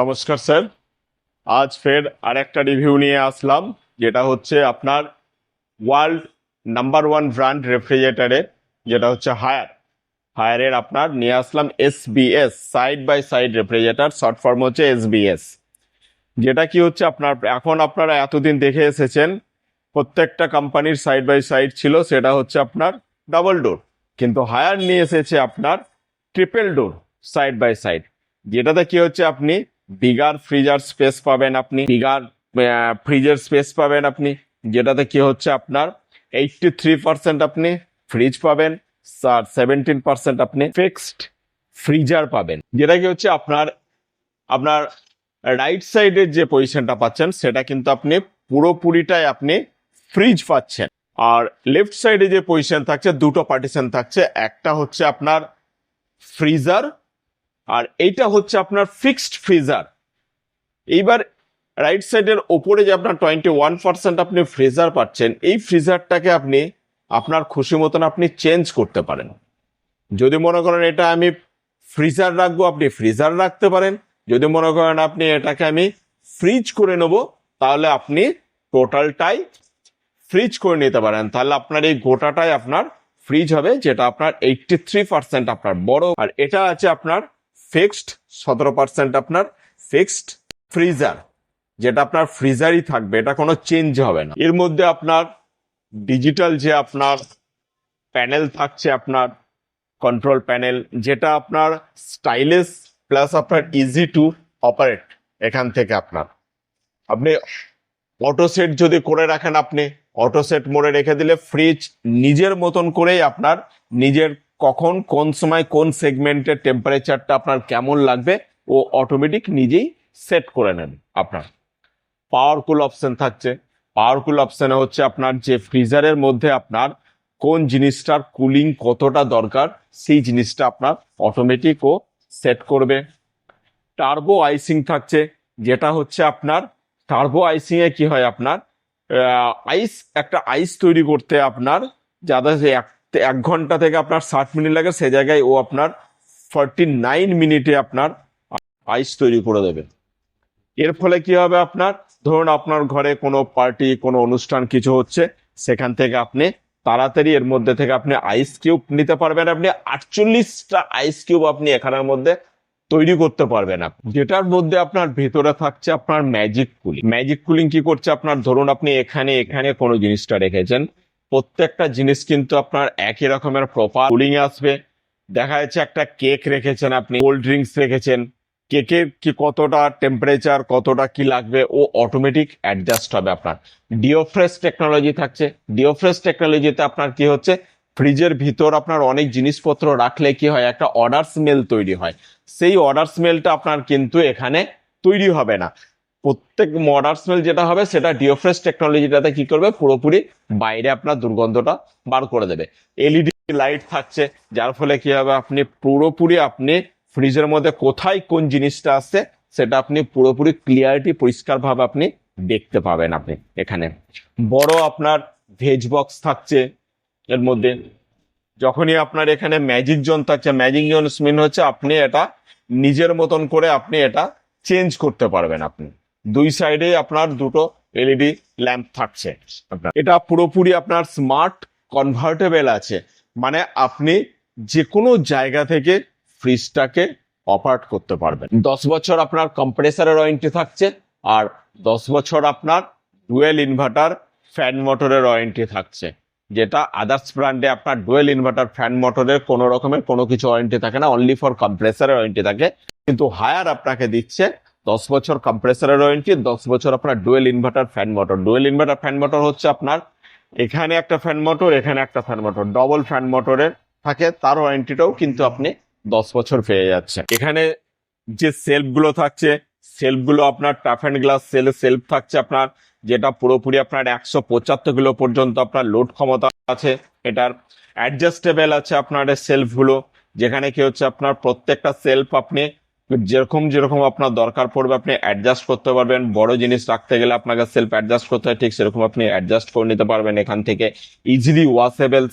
নমস্কার স্যার। আজ ফের আরেকটা রিভিউ নিয়ে আসলাম, যেটা হচ্ছে আপনার ওয়ার্ল্ড নাম্বার 1 ব্র্যান্ড রেফ্রিজারেটরের, যেটা হচ্ছে হায়ারের আপনার নিয়ে আসলাম SBS side by side refrigerator, short form হচ্ছে এসবিএস। যেটা কি হচ্ছে আপনার এখন আপনারা এতদিন দেখে এসেছেন প্রত্যেকটা কোম্পানির সাইড বাই সাইড ছিল, সেটা হচ্ছে আপনার ডাবল ডোর, কিন্তু হায়ার নিয়ে এসেছে আপনার triple door side by side. যেটাতে কি হচ্ছে আপনি বিগার ফ্রিজার স্পেস পাবেন, আপনি বিগার ফ্রিজের স্পেস পাবেন আপনি। যেটাতে কি হচ্ছে আপনার 83% আপনি ফ্রিজ পাবেন, আর 17% আপনি ফিক্সড ফ্রিজার পাবেন। যেটা কি হচ্ছে আপনার আপনার রাইট সাইডের যে পজিশনটা পাচ্ছেন সেটা কিন্তু আপনি পুরোপুরিটাই আপনি ফ্রিজ পাচ্ছেন। আর লেফট সাইডে যে পজিশন থাকছে, দুটো পার্টিশন থাকছে, একটা হচ্ছে আপনার ফ্রিজার আর এইটা হচ্ছে আপনার ফিক্সড ফ্রিজার। এইবার রাইট সাইডের ওপরে যে আপনার 21% আপনি ফ্রিজার পাচ্ছেন, এই ফ্রিজারটাকে আপনি আপনার খুশি মতন আপনি চেঞ্জ করতে পারেন। যদি মনে করেন এটা আমি ফ্রিজার রাখবো, আপনি ফ্রিজার রাখতে পারেন। যদি মনে করেন আপনি এটাকে আমি ফ্রিজ করে নেবো, তাহলে আপনি টোটালটাই ফ্রিজ করে নিতে পারেন। তাহলে আপনার এই গোটাটাই আপনার ফ্রিজ হবে, যেটা আপনার 83% আপনার বড়। আর এটা আছে আপনার ফিক্সড 17% আপনার ফিক্সড ফ্রিজার, যেটা আপনার ফ্রিজারই থাকবে, এটা কোনো চেঞ্জ হবে না। এর মধ্যে আপনার ডিজিটাল যে আপনার প্যানেল থাকছে, আপনার কন্ট্রোল প্যানেল, যেটা আপনার স্টাইলিশ প্লাস আপনার ইজি টু অপারেট। এখান থেকে আপনার আপনি অটো সেট যদি করে রাখেন, আপনি অটো সেট মোডে রেখে দিলে ফ্রিজ নিজের মতন করেই আপনার নিজের কখন কোন সময় কোন সেগমেন্টের টেম্পারেচারটা আপনার কেমন লাগবে ও অটোমেটিক নিজেই সেট করে নেন। আপনার পাওয়ার কুল অপশন থাকছে, পাওয়ার কুল অপশনে হচ্ছে আপনার যে ফ্রিজারের মধ্যে আপনার কোন জিনিসটার কুলিং কতটা দরকার সেই জিনিসটা আপনার অটোমেটিক ও সেট করবে। টার্বো আইসিং থাকছে, যেটা হচ্ছে আপনার টার্বো আইসিং এ কি হয় আপনার একটা আইস তৈরি করতে আপনার যাদের 1 ঘন্টা থেকে আপনার 60 মিনিট লাগে, সে জায়গায় ও আপনার 49 মিনিটে আপনার আইস তৈরি করে দেবে। এর ফলে কি হবে আপনার, ধরুন আপনার ঘরে কোনো পার্টি কোনো অনুষ্ঠান কিছু হচ্ছে, সেখান থেকে আপনি তাড়াতাড়ি এর মধ্যে থেকে আপনি আইস কিউব নিতে পারবেন। আপনি 48টা আইস কিউব আপনি এখানের মধ্যে তৈরি করতে পারবেন আপনি, যেটার মধ্যে আপনার ভেতরে থাকছে আপনার ম্যাজিক কুলিং। ম্যাজিক কুলিং কি করছে আপনার, ধরুন আপনি এখানে এখানে কোনো জিনিসটা রেখেছেন, প্রত্যেকটা জিনিস কিন্তু আপনার একই রকমের প্রপার কুলিং আসবে। দেখা যাচ্ছে একটা কেক রেখেছেন, আপনি কোল্ড ড্রিঙ্কস রেখেছেন, কেকের কি কতটা টেম্পারেচার কতটা কি লাগবে ও অটোমেটিক অ্যাডজাস্ট হবে। আপনার ডিওফ্রেশ টেকনোলজি থাকছে, ডিওফ্রেশ টেকনোলজিতে আপনার কি হচ্ছে ফ্রিজের ভিতর আপনার অনেক জিনিসপত্র রাখলে কি হয় একটা অর্ডার স্মেল তৈরি হয়, সেই অর্ডার স্মেলটা আপনার কিন্তু এখানে তৈরি হবে না। প্রত্যেক অর্ডার স্মেল যেটা হবে সেটা ডিওফ্রেশ টেকনোলজিটাতে কি করবে, পুরোপুরি বাইরে আপনার দুর্গন্ধটা বার করে দেবে। এলইডি লাইট থাকছে, যার ফলে কি হবে আপনি পুরোপুরি আপনি ফ্রিজের মধ্যে কোথায় কোন জিনিসটা আসছে সেটা আপনি পুরোপুরি ক্লিয়ারিটি পরিষ্কার ভাবে আপনি দেখতে পাবেন। আপনি এখানে বড় আপনার ভেজ বক্স থাকছে এর মধ্যে। যখনই আপনার এখানে ম্যাজিক জোন থাকছে, ম্যাজিক জোন মিন হচ্ছে আপনি এটা নিজের মতন করে আপনি এটা চেঞ্জ করতে পারবেন। আপনি দুই সাইডে আপনার দুটো এলইডি ল্যাম্প থাকছে। আপনার এটা পুরোপুরি আপনার স্মার্ট কনভার্টেবল আছে, মানে আপনি যে কোনো জায়গা থেকে ফ্রিজটাকে অপারেট করতে পারবেন। 10 বছর আপনার কম্প্রেসারের ওয়ারেন্টি থাকছে, আর 10 বছর আপনার ডুয়েল ইনভার্টার ফ্যান মোটরের ওয়ারেন্টি থাকছে। যেটা আদার্স ব্র্যান্ডে আপনার ডুয়েল ইনভার্টার ফ্যান মোটরের কোনো রকমের কোনো কিছু ওয়ারেন্টি থাকে না, অনলি ফর কম্প্রেসারের ওয়ারেন্টি থাকে। কিন্তু হায়ার আপনাকে দিচ্ছে 10 বছর কম্প্রেসারের ওয়ারেন্টি, 10 বছর আপনার dual inverter fan motor. Dual inverter fan motor হচ্ছে আপনার এখানে একটা ফ্যান মোটর, এখানে একটা ফ্যান মোটর, ডবল ফ্যান মোটরের থাকে, তার ওয়ারেন্টিটাও কিন্তু আপনি 10 বছর পেয়ে যাচ্ছেন। এখানে যে সেলফগুলো থাকছে, সেলফগুলো আপনার টাফ অ্যান্ড গ্লাস সেলফ থাকছে আপনার, যেটা পুরোপুরি আপনার 175 কিলো পর্যন্ত আপনার লোড ক্ষমতা আছে। এটার অ্যাডজাস্টেবল আছে আপনার সেলফগুলো, যেখানে কি হচ্ছে আপনার প্রত্যেকটা সেলফ আপনি যেরকম যেরকম আপনার দরকার পড়বে আপনি অ্যাডজাস্ট করতে পারবেন। বড় জিনিস রাখতে গেলে আপনাকে সেলফ অ্যাডজাস্ট করতে হয়, ঠিক সেরকম আপনি অ্যাডজাস্ট করে নিতে পারবেন এখান থেকে। ইজিলি ওয়াশেবল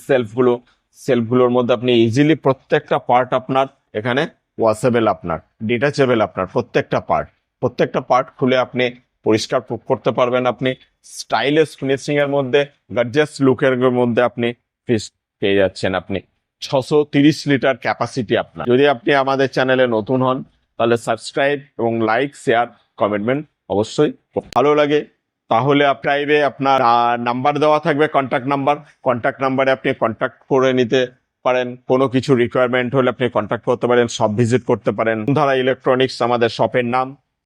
সেলফগুলোর মধ্যে আপনি ইজিলি প্রত্যেকটা পার্ট আপনার এখানে ওয়াশেবল, আপনার ডিটাচেবল, আপনার প্রত্যেকটা পার্ট। প্রত্যেকটা পার্ট খুলে আপনি পরিষ্কার করতে পারবেন। আপনি স্টাইলিশ ফিনিশিং এর মধ্যে, গর্জিয়াস লুকের মধ্যে আপনি ফ্রিজ পেয়ে যাচ্ছেন। আপনি 630 লিটার ক্যাপাসিটি আপনার। যদি আপনি আমাদের চ্যানেলে নতুন হন তাহলে সাবস্ক্রাইব এবং লাইক, শেয়ার, কমেন্টমেন্ট অবশ্যই ভালো লাগে তাহলে প্রাইভে আপনার নাম্বার দেওয়া থাকবে, কন্ট্যাক্ট নাম্বারে আপনি কন্ট্যাক্ট করে নিতে পারেন। কোনো কিছু রিকোয়ারমেন্ট হলে আপনি কন্ট্যাক্ট করতে পারেন, শপ ভিজিট করতে পারেন। বসুন্ধরা ইলেকট্রনিক্স আমাদের শপের নাম।